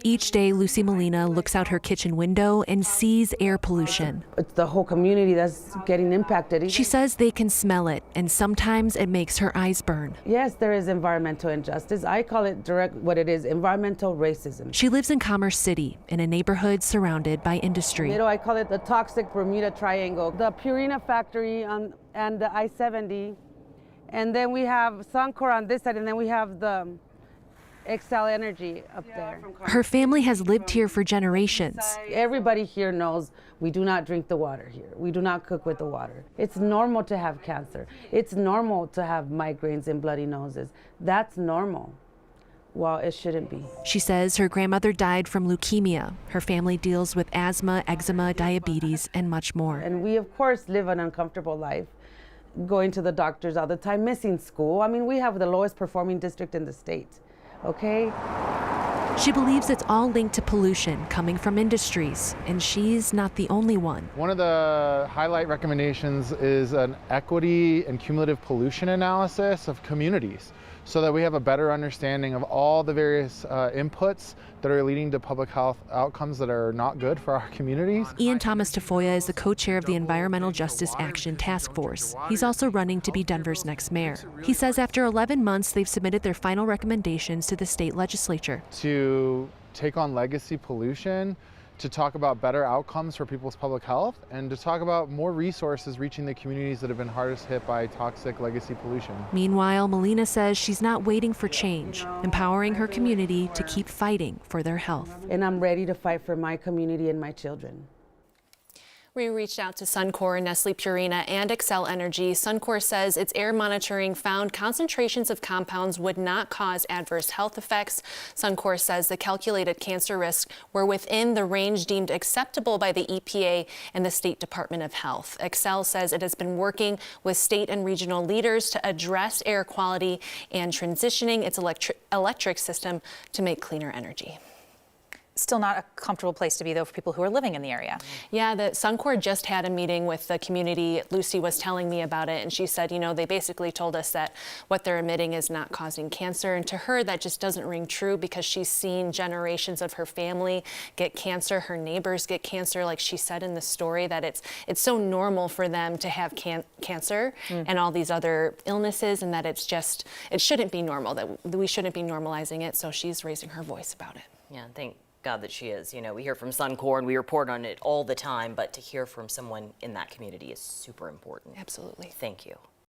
Each day, Lucy Molina looks out her kitchen window and sees air pollution. It's the whole community that's getting impacted. She says they can smell it, and sometimes it makes her eyes burn. Yes, there is environmental injustice. I call it direct what it is, environmental racism. She lives in Commerce City, in a neighborhood surrounded by industry. I call it the toxic Bermuda Triangle. The Purina factory and the I-70. And then we have Suncor on this side, and then we have the Excel Energy up there. Her family has lived here for generations. Everybody here knows we do not drink the water here. We do not cook with the water. It's normal to have cancer. It's normal to have migraines and bloody noses. That's normal. Well, it shouldn't be. She says her grandmother died from leukemia. Her family deals with asthma, eczema, diabetes, and much more. And we, of course, live an uncomfortable life, going to the doctors all the time, missing school. I mean, we have the lowest performing district in the state. Okay? She believes it's all linked to pollution coming from industries, and she's not the only one. One of the highlight recommendations is an equity and cumulative pollution analysis of communities, so that we have a better understanding of all the various inputs that are leading to public health outcomes that are not good for our communities. Ian Thomas Tafoya is the co-chair of the Environmental Justice Action Task Force. He's also running to be Denver's next mayor. He says after 11 months, they've submitted their final recommendations to the state legislature. To take on legacy pollution, to talk about better outcomes for people's public health, and to talk about more resources reaching the communities that have been hardest hit by toxic legacy pollution. Meanwhile, Molina says she's not waiting for change, empowering her community to keep fighting for their health. And I'm ready to fight for my community and my children. We reached out to Suncor, Nestle Purina, and Excel Energy. Suncor says its air monitoring found concentrations of compounds would not cause adverse health effects. Suncor says the calculated cancer risks were within the range deemed acceptable by the EPA and the State Department of Health. Excel says it has been working with state and regional leaders to address air quality and transitioning its electric system to make cleaner energy. Still not a comfortable place to be, though, for people who are living in the area. Yeah, the Suncor just had a meeting with the community. Lucy was telling me about it, and she said, they basically told us that what they're emitting is not causing cancer. And to her, that just doesn't ring true because she's seen generations of her family get cancer. Her neighbors get cancer. Like she said in the story, that it's so normal for them to have cancer and all these other illnesses, and that it shouldn't be normal, that we shouldn't be normalizing it. So she's raising her voice about it. Yeah, thank God that she is. We hear from Suncor and we report on it all the time, but to hear from someone in that community is super important. Absolutely. Thank you.